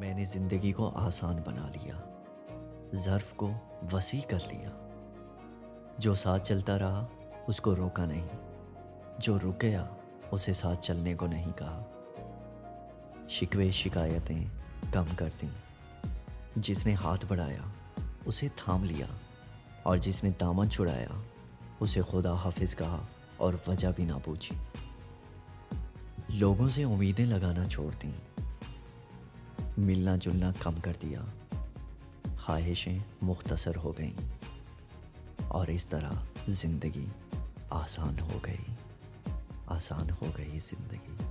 मैंने जिंदगी को आसान बना लिया, ज़र्फ को वसी कर लिया। जो साथ चलता रहा उसको रोका नहीं, जो रुक गया उसे साथ चलने को नहीं कहा। शिकवे शिकायतें कम कर दी, जिसने हाथ बढ़ाया उसे थाम लिया, और जिसने दामन छुड़ाया उसे खुदा हाफिज कहा और वजह भी ना पूछी। लोगों से उम्मीदें लगाना छोड़ दी, मिलना जुलना कम कर दिया, ख्वाहिशें मुख्तसर हो गईं, और इस तरह ज़िंदगी आसान हो गई, आसान हो गई ज़िंदगी।